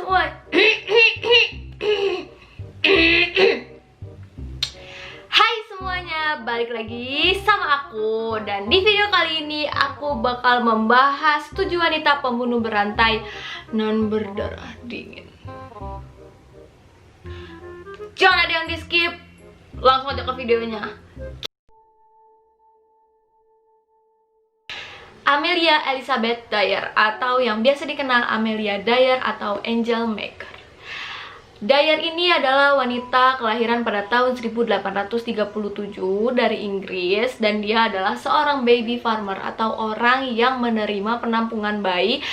semua. Hai semuanya, balik lagi sama aku. Dan di video kali ini aku bakal membahas 7 wanita pembunuh berantai non berdarah dingin. Jangan ada yang di skip, langsung aja ke videonya. Amelia Elizabeth Dyer, atau yang biasa dikenal Amelia Dyer atau Angel Maker. Dyer ini adalah wanita kelahiran pada tahun 1837 dari Inggris, dan dia adalah seorang baby farmer atau orang yang menerima penampungan bayi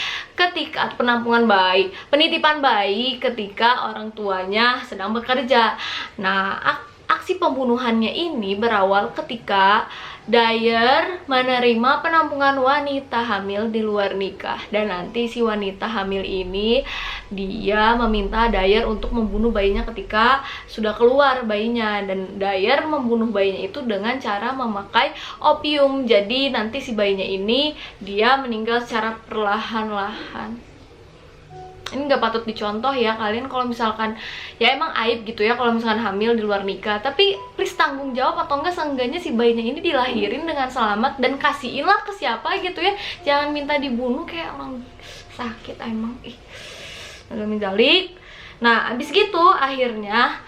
penitipan bayi ketika orang tuanya sedang bekerja. Nah, aksi pembunuhannya ini berawal ketika Dyer menerima penampungan wanita hamil di luar nikah, dan nanti si wanita hamil ini dia meminta Dyer untuk membunuh bayinya ketika sudah keluar bayinya, dan Dyer membunuh bayinya itu dengan cara memakai opium. Jadi nanti si bayinya ini dia meninggal secara perlahan-lahan. Ini nggak patut dicontoh ya kalian, kalau misalkan ya emang aib gitu ya kalau misalkan hamil di luar nikah, tapi please tanggung jawab, atau enggak seenggaknya si bayinya ini dilahirin dengan selamat dan kasihinlah ke siapa gitu ya, jangan minta dibunuh kayak orang sakit emang. Nah abis gitu akhirnya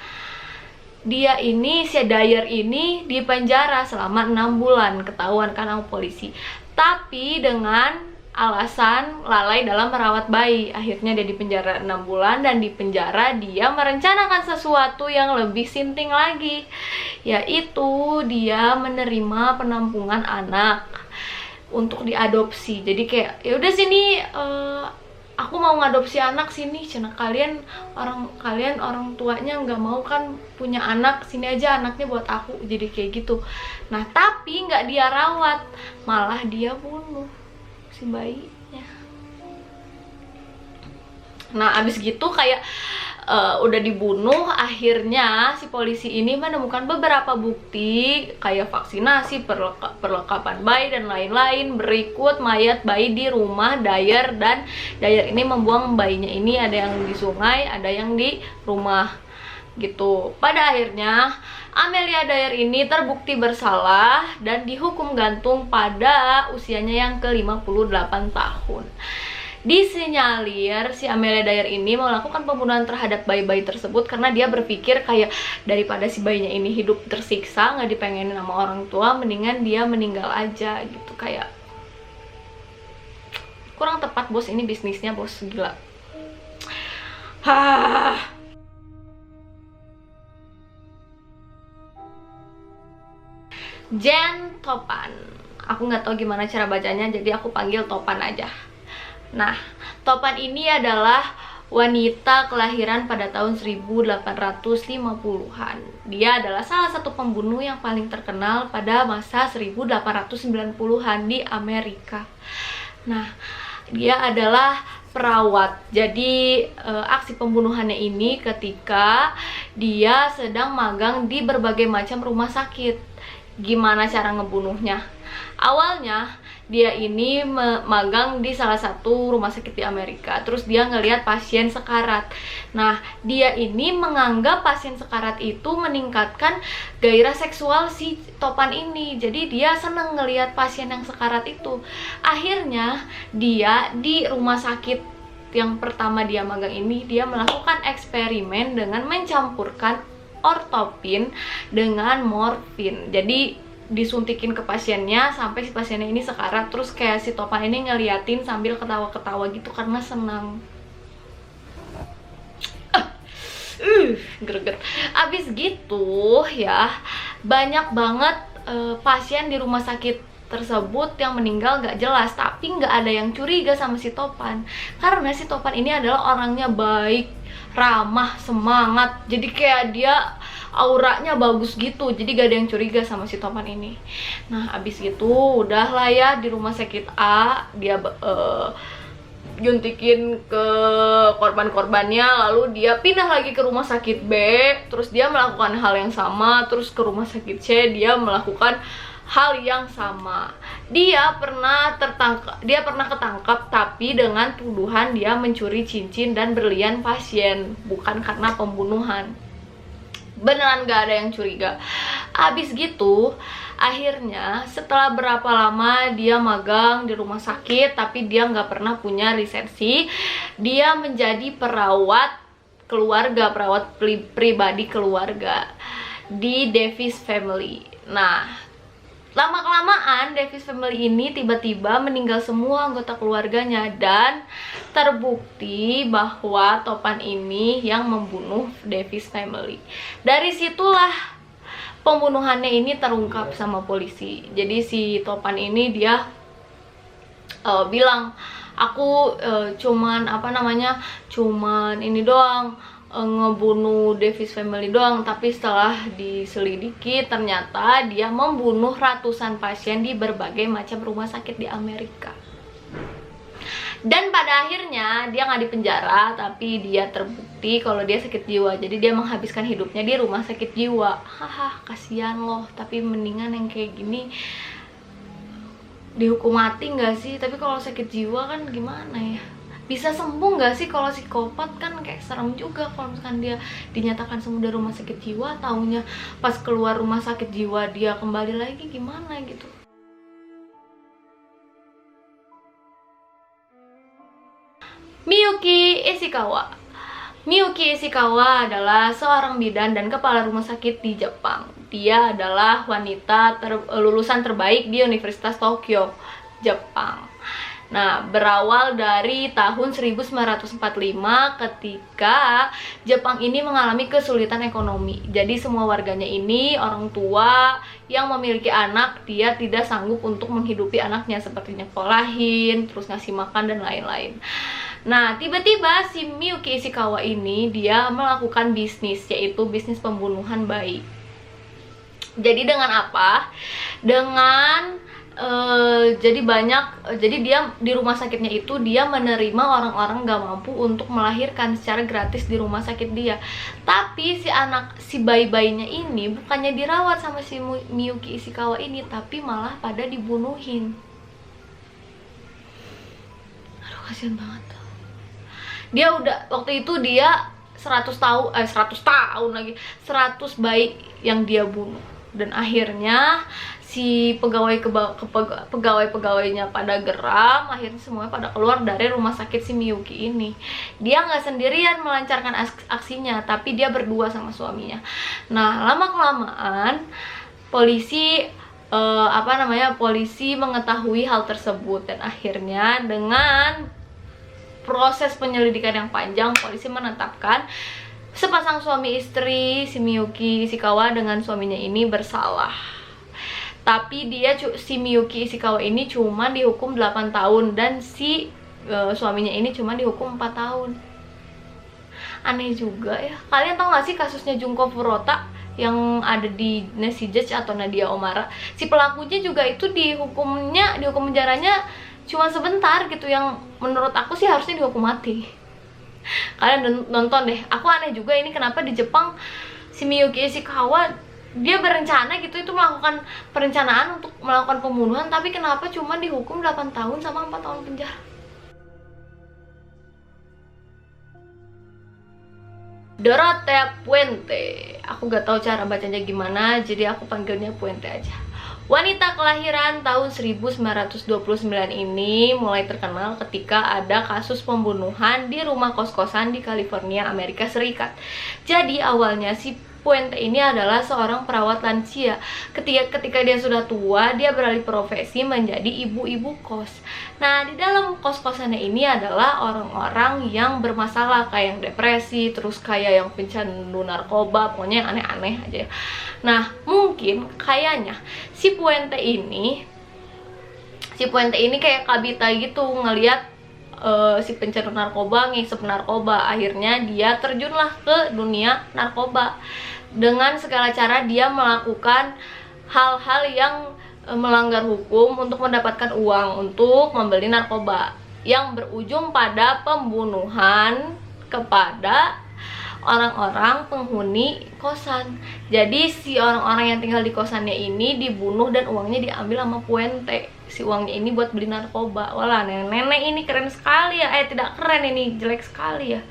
dia ini, si Dyer ini dipenjara selama 6 bulan, ketahuan kan sama polisi, tapi dengan alasan lalai dalam merawat bayi. Akhirnya dia dipenjara 6 bulan, dan di penjara dia merencanakan sesuatu yang lebih sinting lagi, yaitu dia menerima penampungan anak untuk diadopsi. Jadi kayak ya udah sini, aku mau ngadopsi anak, sini cina kalian orang tuanya nggak mau kan punya anak, sini aja anaknya buat aku. Jadi kayak gitu. Nah tapi nggak dia rawat, malah dia bunuh si bayinya. Nah abis gitu kayak udah dibunuh, akhirnya si polisi ini menemukan beberapa bukti kayak vaksinasi, perlengkapan bayi dan lain-lain. Berikut mayat bayi di rumah Dyer, dan Dyer ini membuang bayinya ini, ada yang di sungai, ada yang di rumah gitu. Pada akhirnya Amelia Dyer ini terbukti bersalah dan dihukum gantung pada usianya yang ke-58 tahun. Disinyalir si Amelia Dyer ini melakukan pembunuhan terhadap bayi-bayi tersebut karena dia berpikir kayak daripada si bayinya ini hidup tersiksa, nggak dipengenin sama orang tua, mendingan dia meninggal aja gitu. Kayak kurang tepat bos, ini bisnisnya bos, gila. Jen Topan, aku nggak tahu gimana cara bacanya, jadi aku panggil Topan aja. Nah, Topan ini adalah wanita kelahiran pada tahun 1850-an. Dia adalah salah satu pembunuh yang paling terkenal pada masa 1890-an di Amerika. Nah, dia adalah perawat. Jadi aksi pembunuhannya ini ketika dia sedang magang di berbagai macam rumah sakit. Gimana cara ngebunuhnya? Awalnya dia ini magang di salah satu rumah sakit di Amerika. Terus dia ngelihat pasien sekarat. Nah, dia ini menganggap pasien sekarat itu meningkatkan gairah seksual si Topan ini. Jadi dia seneng ngelihat pasien yang sekarat itu. Akhirnya dia di rumah sakit yang pertama dia magang ini, dia melakukan eksperimen dengan mencampurkan ortopin dengan morfin. Jadi disuntikin ke pasiennya sampai si pasiennya ini sekarat. Terus kayak si Topan ini ngeliatin sambil ketawa-ketawa gitu karena senang. Greget. Abis gitu ya, banyak banget pasien di rumah sakit tersebut yang meninggal gak jelas, tapi nggak ada yang curiga sama si Topan karena si Topan ini adalah orangnya baik, ramah, semangat. Jadi kayak dia auranya bagus gitu, jadi gak ada yang curiga sama si Topan ini. Nah abis gitu udah lah ya, di rumah sakit A dia juntikin ke korban-korbannya, lalu dia pindah lagi ke rumah sakit B, terus dia melakukan hal yang sama, terus ke rumah sakit C dia melakukan hal yang sama. Dia pernah ketangkap tapi dengan tuduhan dia mencuri cincin dan berlian pasien, bukan karena pembunuhan. Beneran gak ada yang curiga. Abis gitu, akhirnya setelah berapa lama dia magang di rumah sakit, tapi dia nggak pernah punya lisensi, dia menjadi perawat keluarga, perawat pribadi keluarga di Davis Family. Nah, lama-kelamaan Davis Family ini tiba-tiba meninggal semua anggota keluarganya, dan terbukti bahwa Topan ini yang membunuh Davis Family. Dari situlah pembunuhannya ini terungkap sama polisi. Jadi si Topan ini dia bilang, aku cuman ini doang, ngebunuh Davis Family doang. Tapi setelah diselidiki ternyata dia membunuh ratusan pasien di berbagai macam rumah sakit di Amerika. Dan pada akhirnya dia nggak dipenjara, tapi dia terbukti kalau dia sakit jiwa. Jadi dia menghabiskan hidupnya di rumah sakit jiwa. Haha, kasihan loh. Tapi mendingan yang kayak gini dihukum mati nggak sih? Tapi kalau sakit jiwa kan gimana ya? Bisa sembuh nggak sih? Kalau psikopat kan kayak serem juga kalau misalkan dia dinyatakan sembuh dari rumah sakit jiwa, taunya pas keluar rumah sakit jiwa dia kembali lagi, gimana gitu. Miyuki Ishikawa. Miyuki Ishikawa adalah seorang bidan dan kepala rumah sakit di Jepang. Dia adalah wanita lulusan terbaik di Universitas Tokyo, Jepang. Nah, berawal dari tahun 1945 ketika Jepang ini mengalami kesulitan ekonomi. Jadi semua warganya ini, orang tua yang memiliki anak, dia tidak sanggup untuk menghidupi anaknya, seperti nyekolahin, terus ngasih makan dan lain-lain. Nah, tiba-tiba si Miyuki Ishikawa ini dia melakukan bisnis, yaitu bisnis pembunuhan bayi. Jadi dengan apa? Dengan jadi dia di rumah sakitnya itu dia menerima orang-orang gak mampu untuk melahirkan secara gratis di rumah sakit dia. Tapi si bayi-bayinya ini bukannya dirawat sama si Miyuki Ishikawa ini, tapi malah pada dibunuhin. Aduh, kasihan banget. Dia udah, waktu itu dia 100 tahun lagi, 100 bayi yang dia bunuh. Dan akhirnya si pegawai-pegawainya pada geram, akhirnya semuanya pada keluar dari rumah sakit si Miyuki ini. Dia nggak sendirian melancarkan aksinya, tapi dia berdua sama suaminya. Nah, lama-kelamaan polisi polisi mengetahui hal tersebut, dan akhirnya dengan proses penyelidikan yang panjang, polisi menetapkan sepasang suami istri si Miyuki Ishikawa dengan suaminya ini bersalah. Tapi si Miyuki Ishikawa ini cuma dihukum 8 tahun dan si suaminya ini cuma dihukum 4 tahun. Aneh juga ya. Kalian tau gak sih kasusnya Junko Furuta yang ada di Nancy Judge atau Nadia Omara? Si pelakunya juga itu dihukum penjaranya cuma sebentar gitu, yang menurut aku sih harusnya dihukum mati. Kalian nonton deh. Aku aneh juga ini kenapa di Jepang si Miyuki Ishikawa dia berencana gitu, itu melakukan perencanaan untuk melakukan pembunuhan, tapi kenapa cuma dihukum 8 tahun sama 4 tahun penjara. Dorothea Puente. Aku gak tahu cara bacanya gimana, jadi aku panggilnya Puente aja. Wanita kelahiran tahun 1929 ini mulai terkenal ketika ada kasus pembunuhan di rumah kos-kosan di California, Amerika Serikat. Jadi awalnya si Puente ini adalah seorang perawat lansia. Ketika dia sudah tua, dia beralih profesi menjadi ibu-ibu kos. Nah, di dalam kos-kosannya ini adalah orang-orang yang bermasalah, kayak yang depresi, terus kayak yang pecandu narkoba, pokoknya yang aneh-aneh aja. Nah, mungkin kayaknya si Puente ini kayak Kabita gitu, ngelihat si pecandu narkoba ngisep narkoba. Akhirnya dia terjunlah ke dunia narkoba. Dengan segala cara dia melakukan hal-hal yang melanggar hukum untuk mendapatkan uang untuk membeli narkoba, yang berujung pada pembunuhan kepada orang-orang penghuni kosan. Jadi si orang-orang yang tinggal di kosannya ini dibunuh dan uangnya diambil sama Puente. Si uangnya ini buat beli narkoba. Walah, nenek-nenek ini keren sekali ya. Tidak keren, ini jelek sekali ya.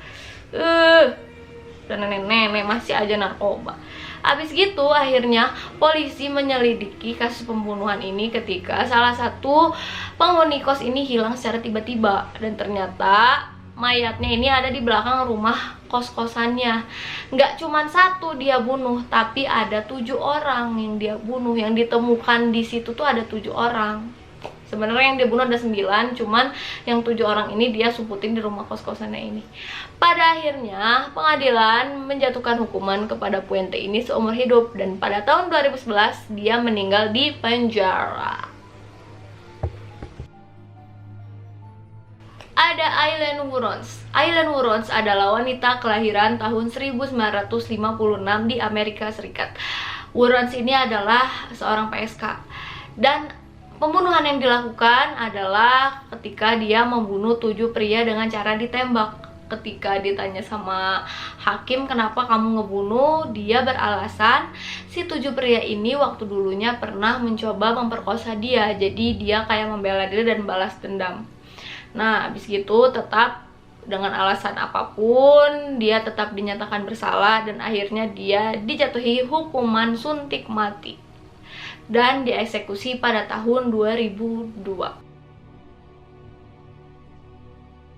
Dan nenek-nenek masih aja narkoba. Habis gitu akhirnya polisi menyelidiki kasus pembunuhan ini ketika salah satu penghuni kos ini hilang secara tiba-tiba. Dan ternyata mayatnya ini ada di belakang rumah kos-kosannya. Nggak cuma satu dia bunuh, tapi ada 7 orang yang dia bunuh. Yang ditemukan di situ tuh ada 7 orang. Sebenarnya yang dia bunuh ada 9, cuman yang 7 orang ini dia sumputin di rumah kos-kosannya ini. Pada akhirnya pengadilan menjatuhkan hukuman kepada Puente ini seumur hidup, dan pada tahun 2011 dia meninggal di penjara. Ada Aileen Wuornos. Aileen Wuornos adalah wanita kelahiran tahun 1956 di Amerika Serikat. Wuornos ini adalah seorang PSK, dan pembunuhan yang dilakukan adalah ketika dia membunuh 7 pria dengan cara ditembak. Ketika ditanya sama hakim kenapa kamu ngebunuh, dia beralasan si 7 pria ini waktu dulunya pernah mencoba memperkosa dia. Jadi dia kayak membela diri dan balas dendam. Nah, habis gitu tetap dengan alasan apapun dia tetap dinyatakan bersalah, dan akhirnya dia dijatuhi hukuman suntik mati dan dieksekusi pada tahun 2002.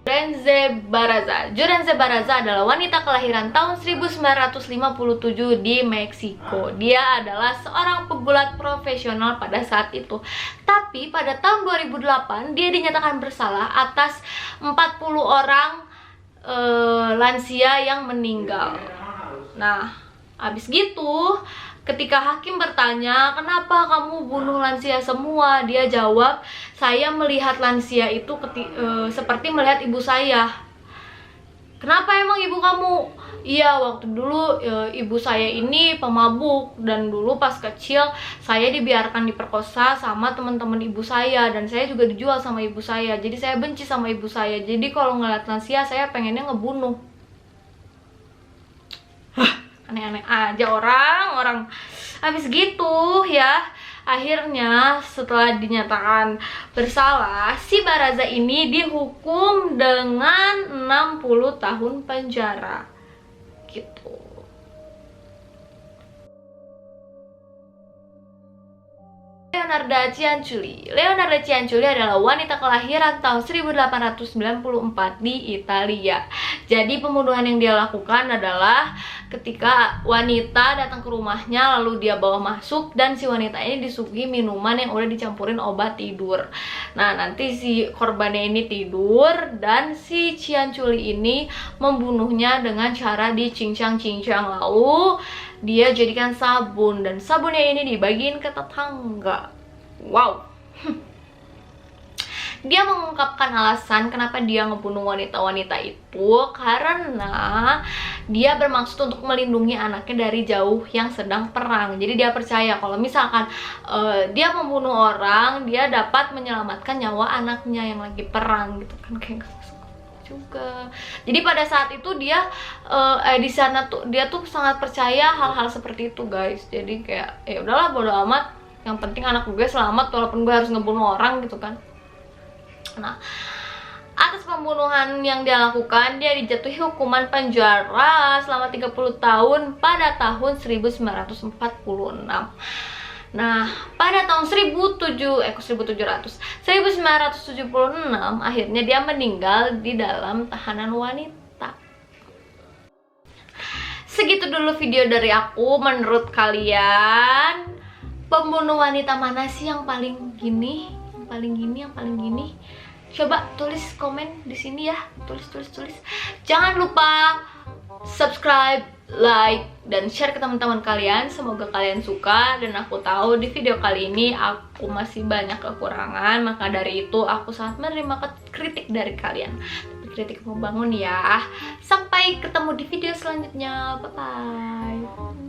Jurenze Barraza adalah wanita kelahiran tahun 1957 di Meksiko. Dia adalah seorang pegulat profesional pada saat itu. Tapi pada tahun 2008 dia dinyatakan bersalah atas 40 orang lansia yang meninggal. Nah, habis gitu ketika hakim bertanya, kenapa kamu bunuh lansia semua? Dia jawab, saya melihat lansia itu seperti melihat ibu saya. Kenapa emang ibu kamu? Iya, waktu dulu ibu saya ini pemabuk, dan dulu pas kecil saya dibiarkan diperkosa sama teman-teman ibu saya, dan saya juga dijual sama ibu saya. Jadi saya benci sama ibu saya. Jadi kalau ngeliat lansia saya pengennya ngebunuh. Aneh-aneh aja orang. Habis gitu ya, akhirnya setelah dinyatakan bersalah, si Barraza ini dihukum dengan 60 tahun penjara gitu. Leonarda Cianciulli adalah wanita kelahiran tahun 1894 di Italia. Jadi pembunuhan yang dia lakukan adalah ketika wanita datang ke rumahnya, lalu dia bawa masuk, dan si wanita ini disuguhi minuman yang udah dicampurin obat tidur. Nah, nanti si korbannya ini tidur, dan si Cianciulli ini membunuhnya dengan cara dicincang-cincang, lalu dia jadikan sabun, dan sabunnya ini dibagiin ke tetangga. Wow. Dia mengungkapkan alasan kenapa dia ngebunuh wanita-wanita itu karena dia bermaksud untuk melindungi anaknya dari jauh yang sedang perang. Jadi dia percaya kalau misalkan dia membunuh orang, dia dapat menyelamatkan nyawa anaknya yang lagi perang gitu kan, kayak juga. Jadi pada saat itu dia di sana tuh dia tuh sangat percaya hal-hal seperti itu, guys. Jadi kayak ya udahlah, bodo amat, yang penting anak gue selamat walaupun gue harus ngebunuh orang gitu kan. Nah, atas pembunuhan yang dia lakukan, dia dijatuhi hukuman penjara selama 30 tahun pada tahun 1946. Nah, pada tahun 1976 akhirnya dia meninggal di dalam tahanan wanita. Segitu dulu video dari aku. Menurut kalian, pembunuh wanita mana sih yang paling gini? Yang paling gini? Coba tulis komen di sini ya. Tulis. Jangan lupa subscribe, like, dan share ke teman-teman kalian. Semoga kalian suka, dan aku tahu di video kali ini aku masih banyak kekurangan, maka dari itu aku sangat menerima kritik dari kalian. Tapi kritik membangun ya. Sampai ketemu di video selanjutnya. Bye bye.